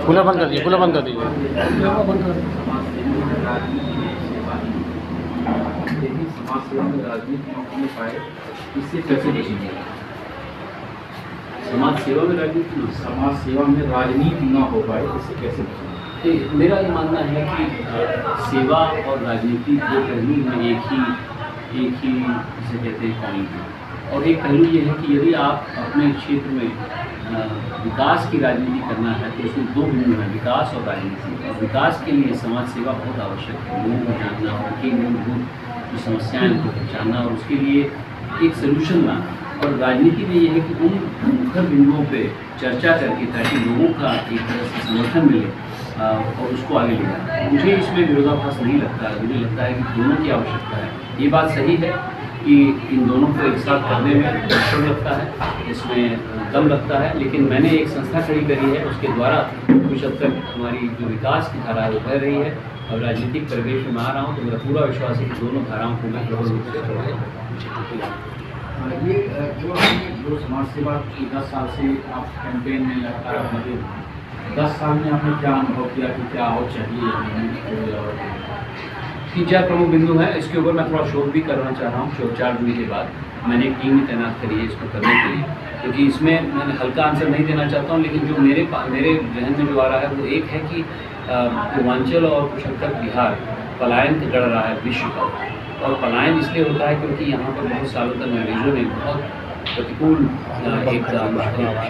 Cooler बंद कर दीजिए, कूलर बंद कर दीजिए। समाज सेवा में राजनीति न हो पाए, इससे कैसे बचेंगे? समाज सेवा में राजनीति न हो पाए, इससे कैसे बचेंगे? मेरा ये मानना है कि सेवा और राजनीति दो पहलू में एक ही जिसे कहते हैं कॉइन है। और एक पहलू ये है कि यदि आप अपने क्षेत्र में विकास की राजनीति करना है तो उसमें दो बिंदु हैं, विकास और राजनीति। और विकास के लिए समाज सेवा बहुत आवश्यक है, लोगों को जानना, उनकी मूलभूत जो समस्याएं उनको पहचानना और उसके लिए एक सलूशन लाना। और राजनीति में ये है कि उन मुख्य बिंदुओं पे चर्चा करके ताकि लोगों का एक तरह से समर्थन मिले और उसको आगे ले जाना। मुझे इसमें विरोधाभास नहीं लगता है, मुझे लगता है कि दोनों की आवश्यकता है। ये बात सही है कि इन दोनों को एक साथ करने में अवसर लगता है, इसमें दम लगता है, लेकिन मैंने एक संस्था खड़ी करी है, उसके द्वारा कुछ हद तक हमारी जो विकास की धारा है वो बह रही है। और राजनीतिक परिवेश में आ रहा हूँ तो मेरा पूरा विश्वास है कि दोनों धाराओं को मैं प्रबल रूप से चलाऊंगा। ये जो समाज सेवा की 10 साल से आप कैंपेन में लगातार मौजूद, 10 साल में आपने क्या अनुभव किया कि क्या और चाहिए? 3-4 प्रमुख बिंदु हैं, इसके ऊपर मैं थोड़ा शोध भी करना चाह रहा हूँ। 4 दिन के बाद मैंने एक टीम तैनात करी है इसको करने के लिए, क्योंकि इसमें मैंने हल्का आंसर नहीं देना चाहता हूँ, लेकिन जो मेरे जहन में जो आ रहा है वो एक है कि पूर्वांचल और कुछ हद तक बिहार पलायन कर रहा है विश्व का। और पलायन इसलिए होता है क्योंकि यहाँ पर बहुत सालों तक अंग्रेज़ों ने बहुत प्रतिकूल एक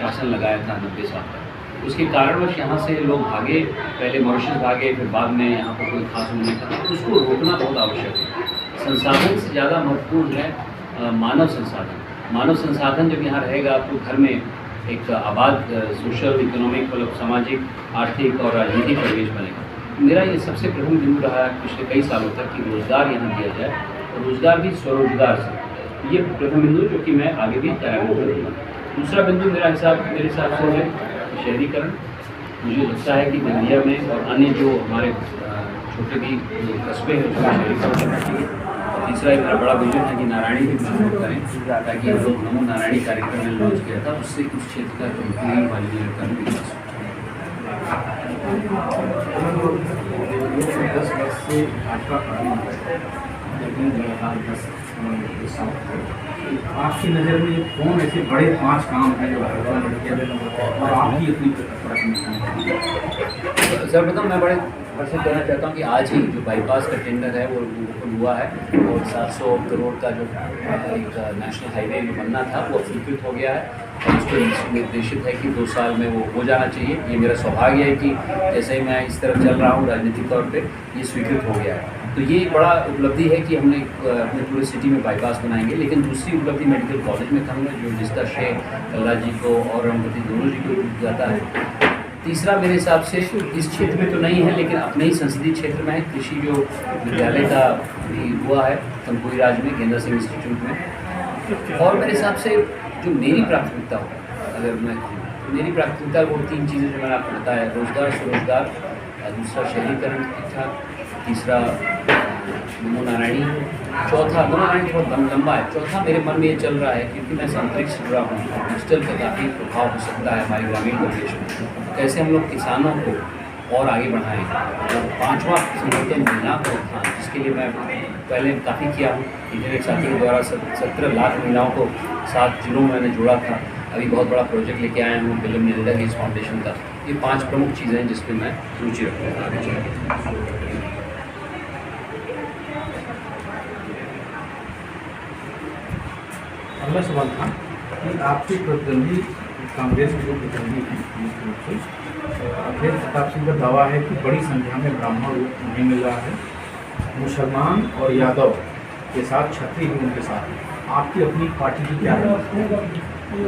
शासन लगाया था 90 साल तक। उसके कारणवश यहाँ से लोग भागे, पहले मॉरिशस भागे, फिर बाद में यहाँ पर कोई खास उन्होंने कहा। उसको रोकना बहुत आवश्यक है। संसाधन से ज़्यादा महत्वपूर्ण है मानव संसाधन। मानव संसाधन जब यहाँ रहेगा तो घर में एक आबाद सोशल इकोनॉमिक मतलब सामाजिक आर्थिक और राजनीतिक परिवेश बनेगा। मेरा ये सबसे प्रमुख बिंदु रहा है पिछले कई सालों तक कि रोज़गार यहाँ दिया जाए और रोज़गार भी स्वरोजगार से। ये प्रथम बिंदु जो कि मैं आगे भी कार्यान्वित करूँगा। दूसरा बिंदु मेरे हिसाब से है शहरीकरण। मुझे लगता है कि बंदिया में और अन्य जो हमारे छोटे भी कस्बे हैं उसमें शहरीकरण करना चाहिए। और तीसरा एक मेरा बड़ा विजन है कि नारायणी भी मजबूत करें ताकि हम लोग नमो नारायणी कार्यक्रम में लॉन्च किया था, उससे उस क्षेत्र का कंपनी वाली का विकास। 10 वर्ष से भाजपा आपकी नज़र में कौन ऐसे बड़े 5 काम हैं जो भाजपा ने किया और आपकी अपनी सर्वप्रथम मैं बड़े से कहना चाहता हूँ कि आज ही जो बाईपास का टेंडर है वो ओपन हुआ है और 700 करोड़ का जो एक नेशनल हाईवे जो बनना था वो स्वीकृत हो गया है और उसको निर्देशित है कि 2 साल में वो हो जाना चाहिए। ये मेरा सौभाग्य है कि जैसे ही मैं इस तरफ चल रहा हूँ राजनीतिक तौर पे ये स्वीकृत हो गया है। तो ये एक बड़ा उपलब्धि है कि हमने अपने पूरे सिटी में बाईपास बनाएंगे। लेकिन दूसरी उपलब्धि मेडिकल कॉलेज में करूँगा जो जिसका श्रेय कलराज जी को और रमपति दोनों जी को जाता है। तीसरा मेरे हिसाब से इस क्षेत्र में तो नहीं है लेकिन अपने ही संसदीय क्षेत्र में है, कृषि जो विद्यालय का भी हुआ है तमकुई राज में गेंदा सिंह इंस्टीट्यूट में। और मेरे हिसाब से जो मेरी प्राथमिकता हो अगर मैं कहूँ मेरी प्राथमिकता वो 3 चीज़ें जो मैंने आपको बताया, रोज़गार स्वरोजगार, दूसरा शहरीकरण ठीक ठाक, तीसरा नमो नारायणी, चौथा नमो नारायणी थोड़ा लंबा है, चौथा मेरे मन में ये चल रहा है क्योंकि मैं अंतरिक्ष से जुड़ा हूँ, डिजिटल का काफ़ी प्रभाव हो सकता है हमारे ग्रामीण परिवेश में। कैसे हम लोग किसानों को और आगे बढ़ाएँ। और 5वां संगठन महिला का उत्थान जिसके लिए मैं पहले काफ़ी किया हूँ। इंटरनेट साथी के द्वारा 17 लाख महिलाओं को 7 जिलों में मैंने जोड़ा था। अभी बहुत बड़ा प्रोजेक्ट लेके आया हूँ बिल मेलिंडा गेट्स फाउंडेशन का। ये 5 प्रमुख चीज़ें हैं जिस पर मैं रुचि रखूँगा आगे चलकर। अगला सवाल था कि आपके प्रतिद्वंदी कांग्रेस के जो प्रतिद्वंदी हैं मुख्य रूप से अखिलेश प्रताप सिंह का दावा है कि बड़ी संख्या में ब्राह्मण नहीं मिल रहा है, मुसलमान और यादव के साथ क्षत्रिय भी उनके साथ हैं। आपकी अपनी पार्टी की क्या है?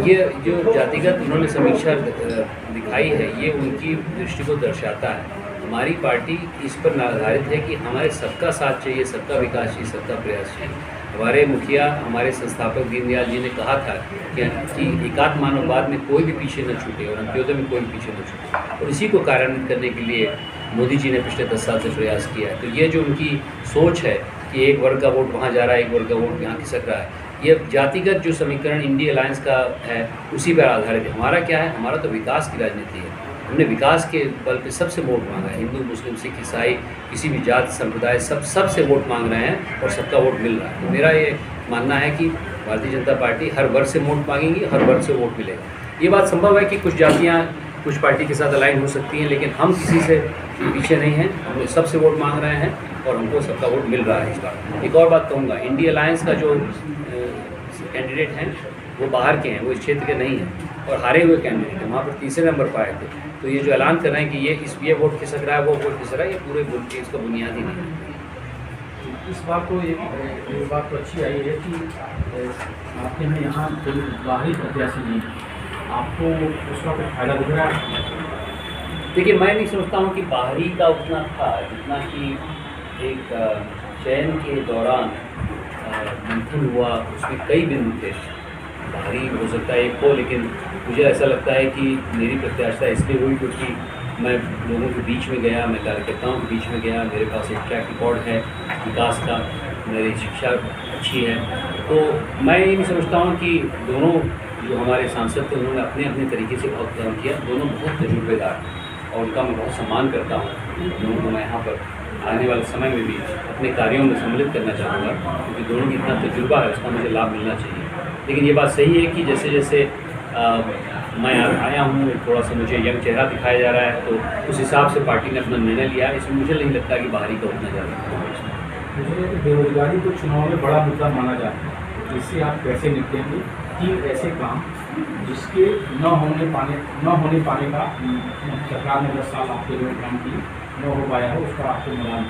ये जो जातिगत उन्होंने समीक्षा दिखाई है ये उनकी दृष्टि को दर्शाता है। हमारी पार्टी इस पर आधारित है कि हमारे सबका साथ चाहिए, सबका विकास चाहिए, सबका प्रयास चाहिए। हमारे मुखिया हमारे संस्थापक दीनदयाल जी ने कहा था कि एकात्म मानववाद में कोई भी पीछे न छूटे और अंत्योदय में कोई भी पीछे न छूटे, और इसी को कार्यान्वित करने के लिए मोदी जी ने पिछले 10 साल से प्रयास किया है। तो ये जो उनकी सोच है कि एक वर्ग का वोट वहाँ जा रहा है, एक वर्ग का वोट यहाँ खिसक रहा है, ये जातिगत जो समीकरण इंडिया अलायंस का है उसी पर आधारित है। हमारा क्या है, हमारा तो विकास की राजनीति है। हमने विकास के बल पे सबसे वोट मांगा है। हिंदू, मुस्लिम, सिख, ईसाई, किसी भी जात संप्रदाय सबसे वोट मांग रहे हैं और सबका वोट मिल रहा है। तो मेरा ये मानना है कि भारतीय जनता पार्टी हर वर्ग से वोट मांगेगी, हर वर्ग से वोट मिलेगा। ये बात संभव है कि कुछ जातियाँ कुछ पार्टी के साथ अलाइन हो सकती हैं, लेकिन हम किसी से पीछे नहीं हैं। हम लोग सबसे वोट मांग रहे हैं और हमको सबका वोट मिल रहा है इस बार। एक और बात कहूँगा, इंडिया अलायंस का जो कैंडिडेट हैं वो बाहर के हैं, वो इस क्षेत्र के नहीं हैं और हारे हुए कैंडिडेट हैं, वहाँ पर तीसरे नंबर पर आए थे। तो ये जो ऐलान कर रहे हैं कि ये वोट खिसक रहा है, वो वोट खिसक रहा है, ये पूरे वोट की इसका बुनियाद ही नहीं है। इस बात को ये बात तो अच्छी आई है कि आपके यहाँ कोई बाहरी प्रत्याशी नहीं, आपको उसका कुछ फायदा दिख रहा है? देखिए, मैं नहीं समझता हूँ कि बाहरी का उतना था जितना कि एक चयन के दौरान मंथन हुआ, उसमें कई बिंदु थे। बाहरी हो सकता है एक हो, लेकिन मुझे ऐसा लगता है कि मेरी प्रत्याशा इसलिए हुई क्योंकि मैं लोगों के बीच में गया, मैं कार्यकर्ताओं के बीच में गया, मेरे पास एक ट्रैक रिकॉर्ड है विकास का, मेरी शिक्षा अच्छी है। तो मैं ये नहीं समझता हूँ कि दोनों जो हमारे सांसद थे उन्होंने अपने अपने तरीके से बहुत काम किया। दोनों बहुत तजुर्बेदार हैं और उनका मैं बहुत सम्मान करता हूँ। दोनों को मैं यहाँ पर आने वाले समय में भी अपने कार्यों में सम्मिलित करना चाहूँगा, क्योंकि दोनों की इतना तजुर्बा है, उसका मुझे लाभ मिलना चाहिए। लेकिन ये बात सही है कि जैसे जैसे मैं आया हूँ, थोड़ा सा मुझे यंग चेहरा दिखाया जा रहा है, तो उस हिसाब से पार्टी ने अपना निर्णय लिया है। इसमें मुझे नहीं लगता कि बाहरी का उतना ज़्यादा। मुझे बेरोजगारी को चुनाव में बड़ा मुद्दा माना जाता है, तो इससे आप कैसे निपटेंगे? 3 ऐसे काम जिसके न होने पाने का सरकार ने 10 साल आपके लिए काम किए, न हो पाया हो, उसका आपको मैदान